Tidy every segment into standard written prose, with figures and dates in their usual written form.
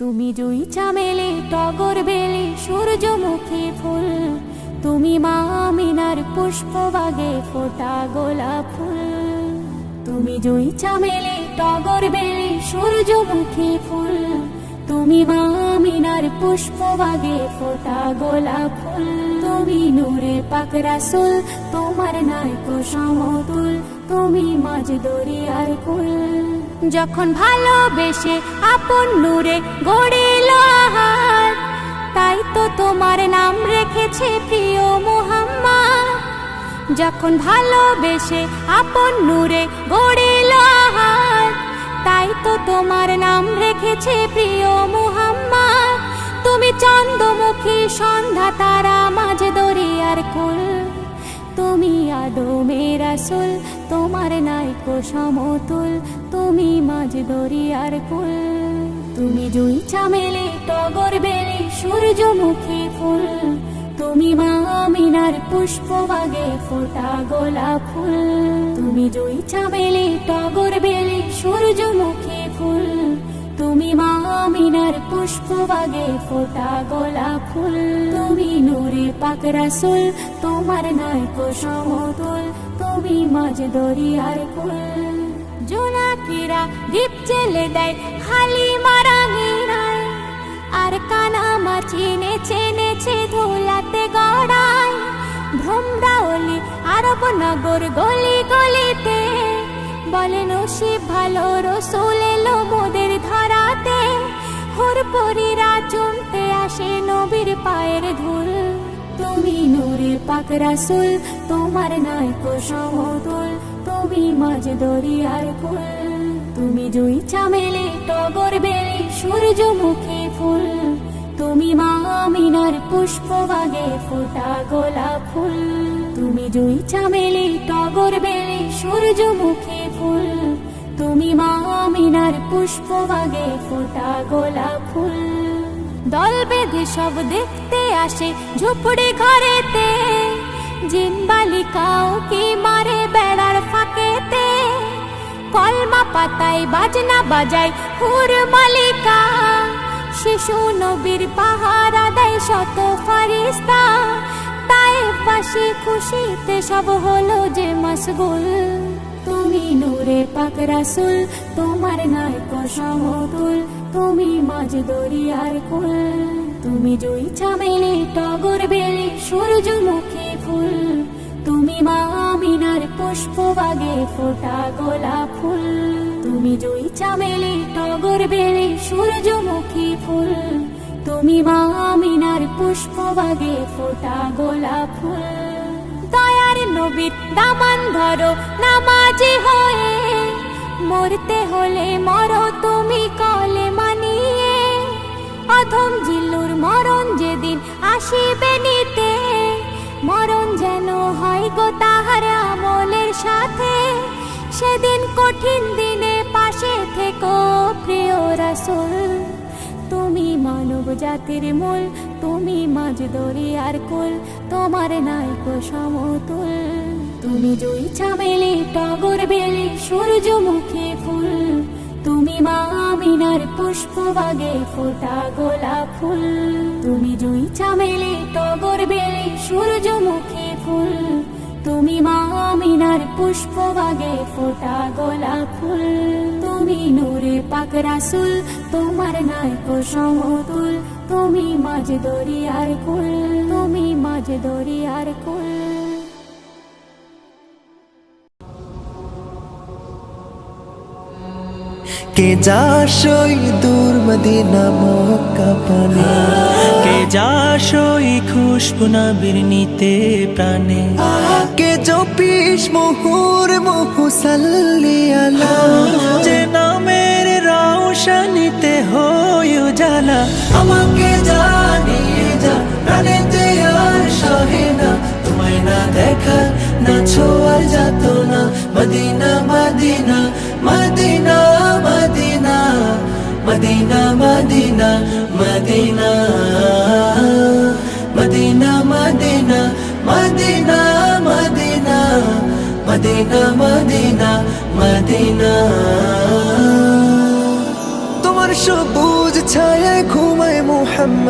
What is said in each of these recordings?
তুমি জুই চামেলি টগর বেলি সূর্যমুখী ফুল, তুমি মা আমিনার পুষ্পবাগে ফোটা গোলাপ ফুল। তুমি জুই চামেলি টগর বেলি সূর্যমুখী ফুল, তুমি মা আমিনার পুষ্পবাগে ফোটা গোলাপ ফুল। তুমি নূরে পাক রাসূল, তোমার নাইকো সমতুল, তুমি মাঝ দরিয়ার কুল। যখন ভালোবেসে আপন নূরে গড়িল আহার, তাই তো তোমার নাম রেখেছে প্রিয় মুহাম্মদ। যখন ভালোবেসে আপন নূরে গড়িল আহার, তাই তো তোমার নাম রেখেছে প্রিয় মুহাম্মদ। তুমি চন্দ্রমুখী সন্ধ্যা তারা মাঝ দরিয়ার কুল, তুমি আদমের রাসূল, তোমার নাইকো সমতুল, তুমি মাঝ দরিয়ার কুল। তুমি জুই চামেলি টগর বেলি সূর্যমুখী ফুল, তুমি মা আমিনার পুষ্পবাগে ফোটা গোলাপ ফুল। তুমি জুই চামেলি টগর বেলি সূর্যমুখী ফুল, তুমি মা আমিনার পুষ্পবাগে ফোটা গোলাপ ফুল। তুমি নূরে পাক রাসূল, তোমার নাইকো সমতুল, তুমি মাঝ দরিয়ার কুল। জোনাকিরা দীপ জেলে দেয় হালিমার আঙিনায়, আর কানামাছি নেচে নেচে ধুলাতে গড়ায়। ভ্রমরাওলি আরব নগর গলি গলিতে বলে নসিব ভালো, রসুল এলো মোদের ধরাতে। হুরপুরীরা চুমতে আসে নবীর পায়ের ধুল, তুমি নূরে পাক রাসূল, তোমার নাইকো সমতুল, তুমি মাঝ দরিয়ার কুল। তুমি জুই চামেলি টগর বেলি সূর্যমুখী ফুল, তুমি মা আমিনার পুষ্পবাগে ফোটা গোলাপ ফুল। তুমি জুই চামেলি টগর বেলি সূর্যমুখী ফুল, তুমি মা আমিনার পুষ্পবাগে ফোটা গোলাপ ফুল। দল বেঁধে সব দেখতে আসে ঝুপড়ি ঘরেতে, জিন বালিকাও কি মারে বেড়ার ফাঁকেতে। কলমা পাতায় বাজনা বাজায় হুর মালিকা, শিশু নবীর পাহারা দেয় শত ফারিস্তা। তায়েফবাসী খুশিতে সব হলো যে মশগুল, তুমি নূরে পাক রাসূল, তোমার নাইকো সমতুল, তুমি মাঝ দরিয়ার কুল। তুমি জুই চামেলি টগর বেলি সূর্যমুখী ফুল, তুমি মা আমিনার পুষ্পবাগে ফোটা গোলাপ ফুল। তুমি জুই চামেলি টগর বেলি সূর্যমুখী ফুল, তুমি মা আমিনার পুষ্পবাগে ফোটা গোলাপ ফুল। দয়ার নবীর দামান ধরো নামাজি হয়ে, মরতে হলে মরো তুমি কলেমা নিয়ে। অধম জিল্লুর মরণ যেদিন আসিবে নিতে, মরণ যেন হয় গো তাহার আমলের সাথে। সেদিন কঠিন দিনে পাশে থেকো প্রিয় রাসূল, তুমি মানব জাতির মূল, তুমি মাঝ দরিয়ার কুল, তোমার নাইকো সমতুল। তুমি জুই চামেলি টগর বেলি সূর্যমুখী ফুল, তুমি মা আমিনার পুষ্পবাগে ফোটা গোলাপ ফুল। তুমি জুই চামেলি টগর বেলি সূর্যমুখী ফুল, তুমি মা আমিনার পুষ্পবাগে ফোটা গোলাপ ফুল। তুমি নূরে পাক রাসূল, তোমার নাইকো সমতুল, তুমি মাঝ দরিয়ার কুল, তুমি মাঝ দরিয়ার কুল। কে যাসই দূর মদিনা মক্কা পানে, কে যাসই খুশবু নবীর নিতে প্রাণে। কে জপিস মুহুর মুহু সাল্লি আলা, যে নামের রওশনীতে হয় উজালা। আমাকে জানিয়ে যা প্রাণেতে আর সহে না, তোমায় না দেখা না ছোঁয়ার যাত না। Medina Medina Medina Medina Medina Medina Medina Medina Medina Medina Medina Medina Medina Medina. তোমার সবুজ ছায়া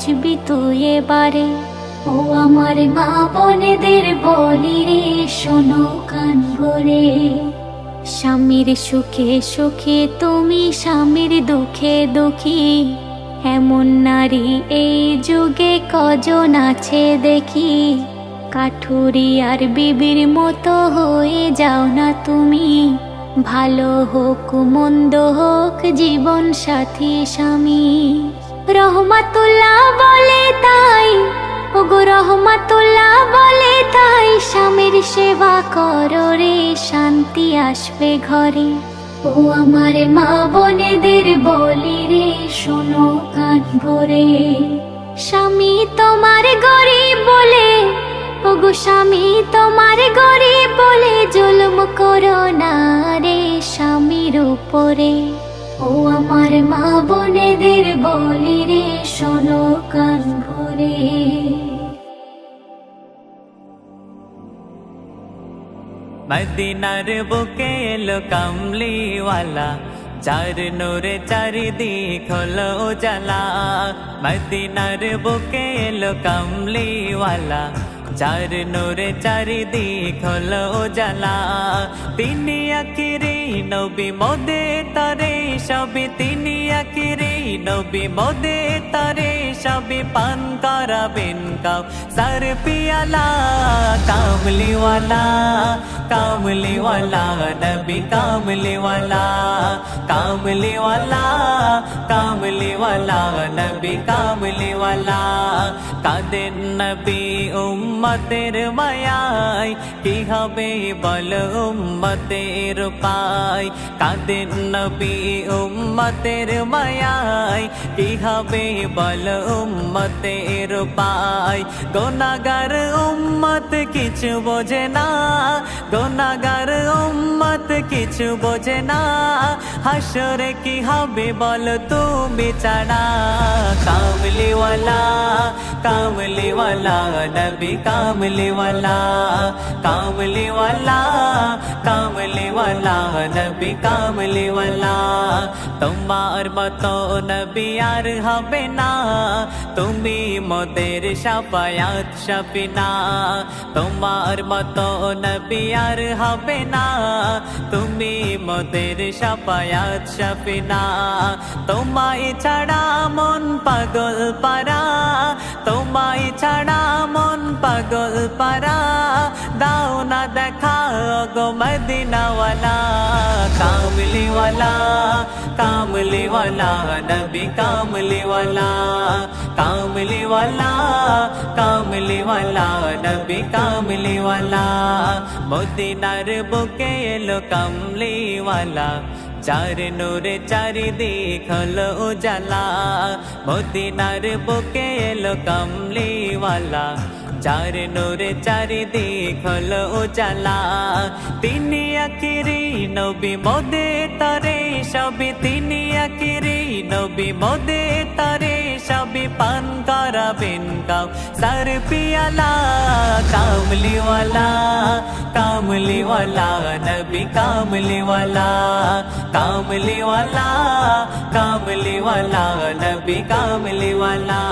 বুঝবি তুই এবারে। ও আমার মা বোনেদের বলি রে, শোনো কান ভরে। স্বামীর সুখে সুখে তুমি স্বামীর দুঃখে দুঃখী, এমন নারী এই যুগে কজন আছে দেখি। কাঠুরি আর বিবির মতো হয়ে যাও না তুমি, ভালো হোক মন্দ হোক জীবন সাথী স্বামী। রহমাতুল্লাহ বলে তাই, ওগো রহমাতুল্লাহ বলে তাই, স্বামীর সেবা করো রে, শান্তি আসবে ঘরে। ও আমার মা বোনেদের বলি রে, শোনো কান ভরে। স্বামী তোমার গরিব বলে, ওগো স্বামী তোমার গরিব বলে, জুলুম করো না রে স্বামীর উপরে। ও আমার মা বোনেদের বলি রে, শোনো কান ভরে। মদিনার বুকে এলো কামলিওয়ালা, চার নূরে চারিদিক হলো উজালা। মদিনার বুকে এলো কামলিওয়ালা, চার নূরে চারিদিক হলো উজালা। তিনি আখিরি নবী মোদের তরে সবই, তিনি আখিরি নবী মোদের তরে সবই, পান করাবেন কাউ সার পিয়ালা। কামলিওয়ালা কামলিওয়ালা নবী কামলিওয়ালা, কামলিওয়ালা কামলিওয়ালা নবী কামলিওয়ালা। কাদের নবী উম্মতের মায়ায়, কি হবে বল উম্মতের পায়। কাদের নবী উম্মতের মায়ায়, কি হবে বল উম্মতের পায়। গুনাহগার উম্মত কিছু বোঝে না, গুনাহগার উম্মত কিছু বোঝে না, হাসরে কি হবে বল তুমি ছাড়া। কামলিওয়ালা কামলিওয়ালা নবী কামলিওয়ালা, কামলিওয়ালা কামলিওয়ালা নবী কামলিওয়ালা। তোমার মতো নবী আর হবে না, তুমি মোদের শাফায়াত শাফিনা। তোমার মতো নবী আর হবে না, তুমি মোদের শাফায়াত শাফিনা। তোমায় ছাড়া মন পাগল পারা, তোমায় ছাড়া মন পাগল পারা, দাও না দেখা গো মদিনাওয়ালা। কামলিওয়ালা কামলিওয়ালা নবী কামলিওয়ালা, কামলিওয়ালা কামলিওয়ালা নবী কামলিওয়ালা। মদিনার বুকে এলো কামলিওয়ালা, চার নূরে চারিদিক হলো উজালা। মদিনার বুকে এলো কামলিওয়ালা, চার নূরে চারিদিক হলো উজালা। তিনি আখিরি নবী মোদের তরে সবই, তিনি আখিরি নবী মোদের তরে সবই, পান করাবেন কাউ সার পিয়ালা। কামলিওয়ালা কামলিওয়ালা নবী কামলিওয়ালা, কামলিওয়ালা কামলিওয়ালা নবী কামলিওয়ালা।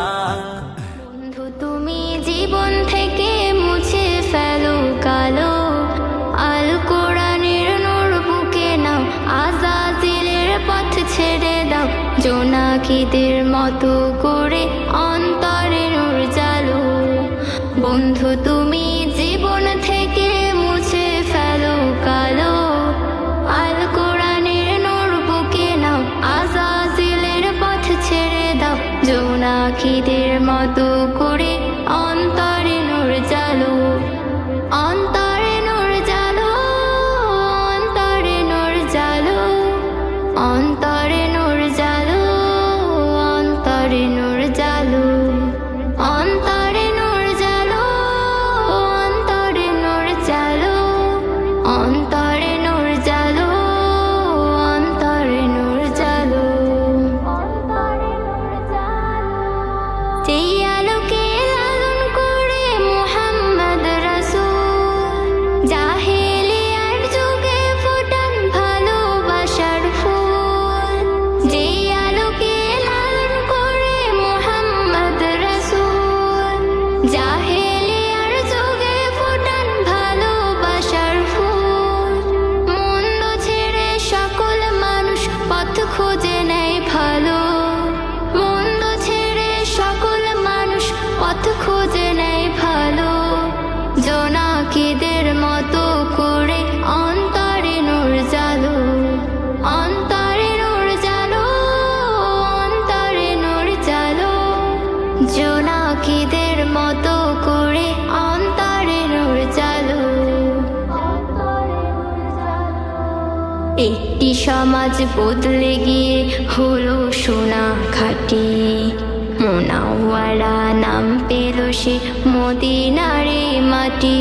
বন্ধু তুমি জীবন থেকে মুছে ফেলো কালো, আল কোরআনের নূর বুকে নাও, আযাজিলের পথ ছেড়ে দাও, জোনাকিদের মতো করে অন্তরে নূর জ্বালো। বন্ধু তুমি জীবন থেকে মুছে ফেলো কালো, আল কোরআনের নূর বুকে নাও, আযাজিলের পথ ছেড়ে দাও, জোনাকিদের মতো করে অন্তরে নূর জ্বালো। অন্তরে নূর জ্বালো, অন্তরে নূর জ্বালো, অন্তরে নূর জ্বালো, অন্তরে নূর জ্বালো, অন্তরে নূর জ্বালো, অন্তরে নূর জ্বালো, অন্তরে নূর জ্বালো, অন্তরে নূর জ্বালো। যেই আলো জোনাকিদের মতো করে অন্তরে নূর চালু। একটি সমাজ বদলে গিয়ে হলো সোনা খাঁটি, মুনাওয়ারা নাম পেল সে মদিনারে মাটি।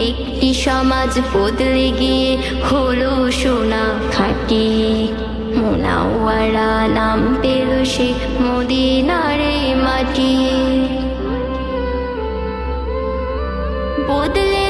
একটি সমাজ বদলে গিয়ে হলো সোনা খাঁটি, মুনাওয়ারা নাম পেল সে মদিনারে মাটি। বদলে